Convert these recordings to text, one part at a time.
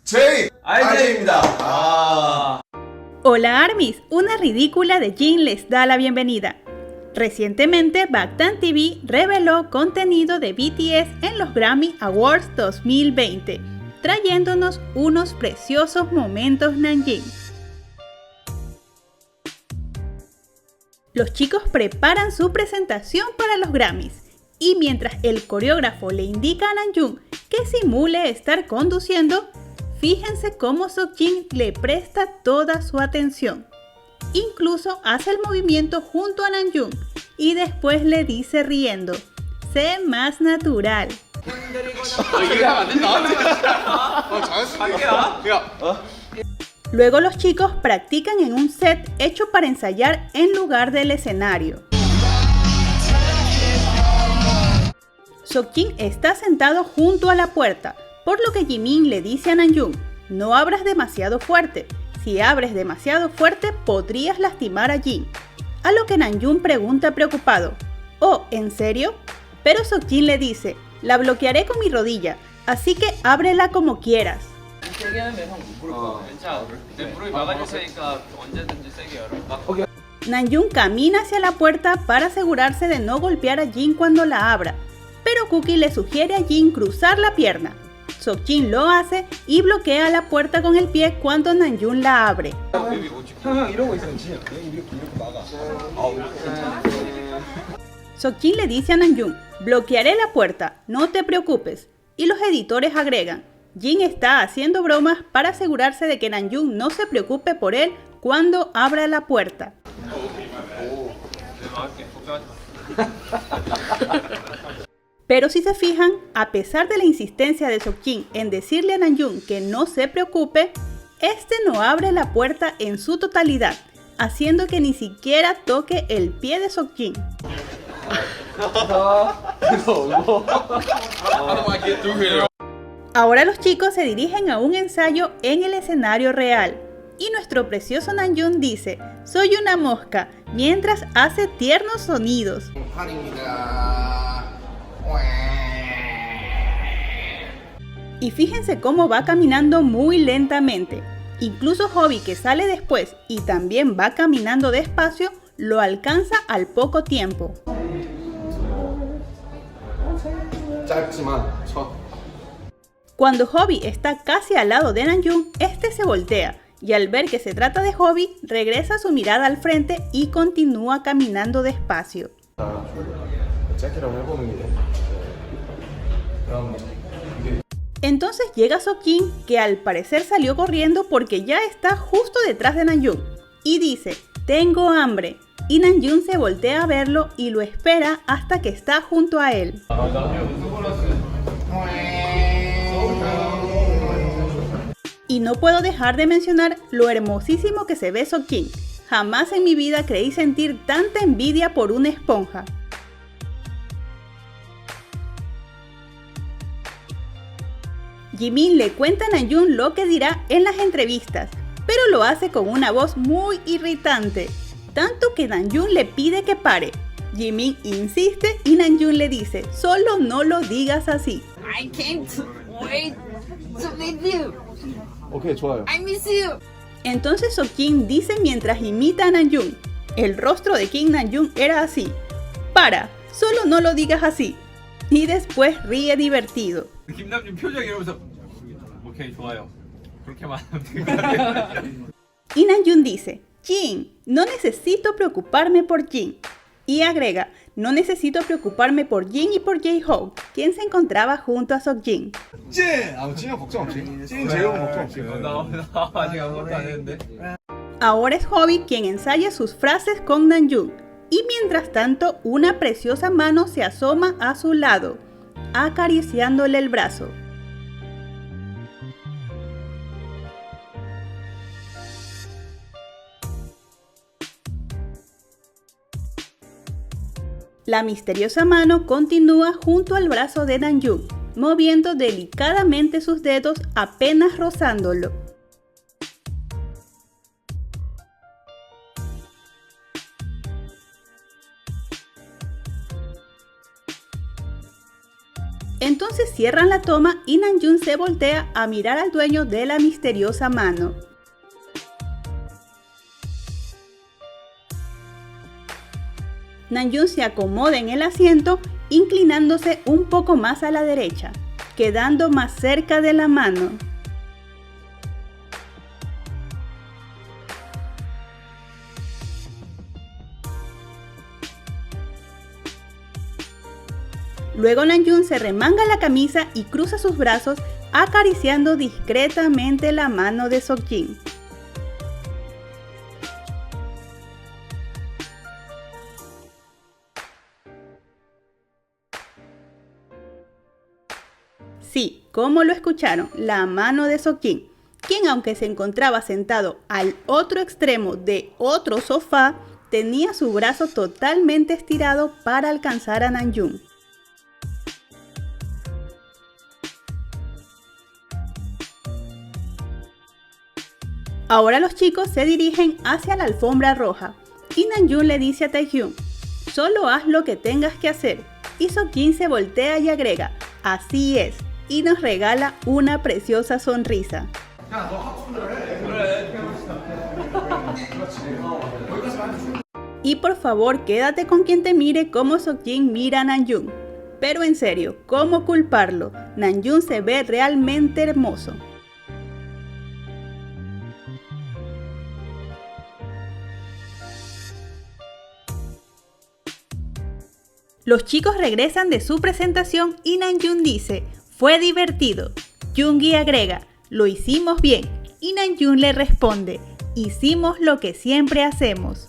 RJ입니다. Hola ARMYs, una ridícula de Jin les da la bienvenida. Recientemente, Bangtan TV reveló contenido de BTS en los Grammy Awards 2020, trayéndonos unos preciosos momentos Namjoon. Los chicos preparan su presentación para los Grammys, y mientras el coreógrafo le indica a Namjoon que simule estar conduciendo, fíjense cómo Seokjin le presta toda su atención. Incluso hace el movimiento junto a Namjoon y después le dice riendo: sé más natural. Luego los chicos practican en un set hecho para ensayar en lugar del escenario. Seokjin está sentado junto a la puerta, por lo que Jimin le dice a Namjoon: no abras demasiado fuerte. Si abres demasiado fuerte podrías lastimar a Jin. A lo que Namjoon pregunta preocupado: ¿oh, en serio? Pero Seokjin le dice: la bloquearé con mi rodilla, así que ábrela como quieras. Namjoon camina hacia la puerta para asegurarse de no golpear a Jin cuando la abra, pero Cookie le sugiere a Jin cruzar la pierna. Seokjin lo hace y bloquea la puerta con el pie cuando Namjoon la abre. Seokjin le dice a Namjoon: bloquearé la puerta, no te preocupes. Y los editores agregan: Jin está haciendo bromas para asegurarse de que Namjoon no se preocupe por él cuando abra la puerta. Pero si se fijan, a pesar de la insistencia de Seokjin en decirle a Namjoon que no se preocupe, este no abre la puerta en su totalidad, haciendo que ni siquiera toque el pie de Seokjin. Ahora los chicos se dirigen a un ensayo en el escenario real, y nuestro precioso Namjoon dice: soy una mosca, mientras hace tiernos sonidos. Y fíjense cómo va caminando muy lentamente. Incluso Hobi, que sale después y también va caminando despacio, lo alcanza al poco tiempo. Cuando Hobi está casi al lado de Namjoon, este se voltea y al ver que se trata de Hobi, regresa su mirada al frente y continúa caminando despacio. Entonces llega Seokjin, que al parecer salió corriendo porque ya está justo detrás de Namjoon, y dice: tengo hambre. Y Namjoon se voltea a verlo y lo espera hasta que está junto a él. Y no puedo dejar de mencionar lo hermosísimo que se ve Seokjin. Jamás en mi vida creí sentir tanta envidia por una esponja. Jimin le cuenta a Namjoon lo que dirá en las entrevistas, pero lo hace con una voz muy irritante, tanto que Namjoon le pide que pare. Jimin insiste y Namjoon le dice: solo no lo digas así. I can't wait to meet you. 오케이, 좋아요. I miss you. Entonces Seokjin dice mientras imita a Namjoon. El rostro de Kim Namjoon era así: para, solo no lo digas así. Y después ríe divertido. 김남준 표정 이러면서 오케이 좋아요. 그렇게만 하면 될 것 같아요. Y Namjoon dice: Jin, no necesito preocuparme por Jin. Y agrega: no necesito preocuparme por Jin y por J-Hope, quien se encontraba junto a Seokjin. 찐! 찐은 걱정 없지. 찐 제형은 걱정 없지. 나 아직 아무것도 안 했는데. Ahora es Hobi quien ensaya sus frases con Namjoon. Y mientras tanto, una preciosa mano se asoma a su lado, acariciándole el brazo. La misteriosa mano continúa junto al brazo de Namjoon, moviendo delicadamente sus dedos apenas rozándolo. Entonces Entonces cierran la toma y Namjoon se voltea a mirar al dueño de la misteriosa mano. Namjoon se acomoda en el asiento, inclinándose un poco más a la derecha, quedando más cerca de la mano. Luego Namjoon se remanga la camisa y cruza sus brazos, acariciando discretamente la mano de Seokjin. Sí, como lo escucharon, la mano de Seokjin, quien aunque se encontraba sentado al otro extremo de otro sofá, tenía su brazo totalmente estirado para alcanzar a Namjoon. Ahora los chicos se dirigen hacia la alfombra roja y Namjoon le dice a Taehyung, solo haz lo que tengas que hacer, y Seokjin se voltea y agrega, así es, y nos regala una preciosa sonrisa. Y por favor quédate con quien te mire como Seokjin mira a Namjoon. Pero en serio, ¿cómo culparlo? Namjoon se ve realmente hermoso. Los chicos regresan de su presentación y Namjoon dice, fue divertido. Yoongi agrega, lo hicimos bien. Y Namjoon le responde, hicimos lo que siempre hacemos.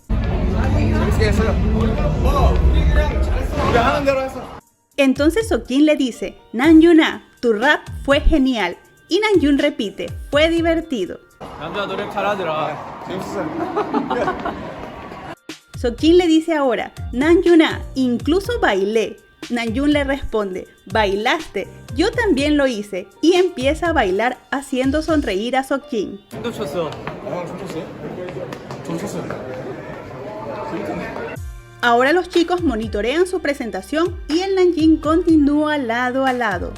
Entonces Seokjin le dice, Namjoon, tu rap fue genial. Y Namjoon repite, fue divertido. 남자 노래 잘하더라. Seokjin le dice ahora, Namjoon, incluso bailé. Namjoon le responde, bailaste, yo también lo hice, y empieza a bailar haciendo sonreír a Seokjin. 춤도 췄어. Ahora los chicos monitorean su presentación y el Namjoon continúa lado a lado.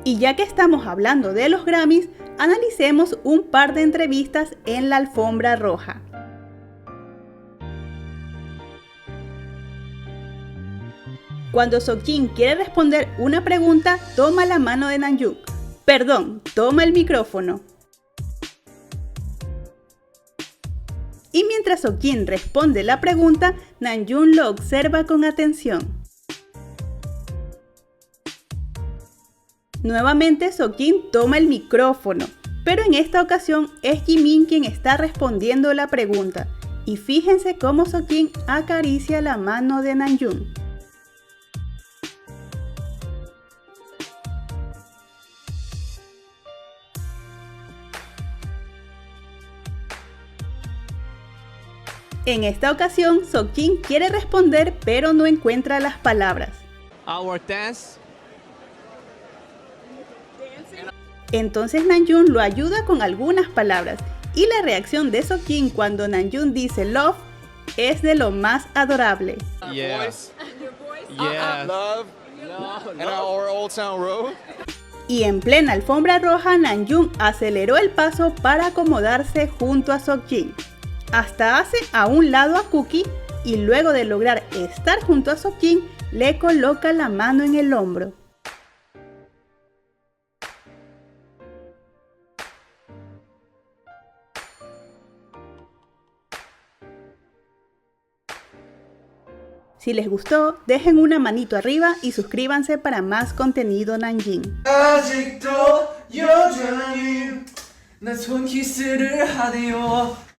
Y ya que estamos hablando de los Grammys, analicemos un par de entrevistas en la alfombra roja. Cuando Seokjin quiere responder una pregunta, toma la mano de Namjoon. Perdón, toma el micrófono. Y mientras Seokjin responde la pregunta, Namjoon lo observa con atención. Nuevamente Seokjin toma el micrófono, pero en esta ocasión es Jimin quien está respondiendo la pregunta. Y fíjense cómo Seokjin acaricia la mano de Namjoon. En esta ocasión, Seokjin quiere responder, pero no encuentra las palabras. Our dance. Entonces Namjoon lo ayuda con algunas palabras, y la reacción de Seokjin cuando Namjoon dice love es de lo más adorable. Yeah. Yeah. Love. And our Old Town Road. Y en plena alfombra roja, Namjoon aceleró el paso para acomodarse junto a Seokjin. Hasta hace a un lado a Cookie y luego de lograr estar junto a Seokjin, le coloca la mano en el hombro. Si les gustó, dejen una manito arriba y suscríbanse para más contenido Nanjing. 아직도 여전히 난 손키스를 하네요.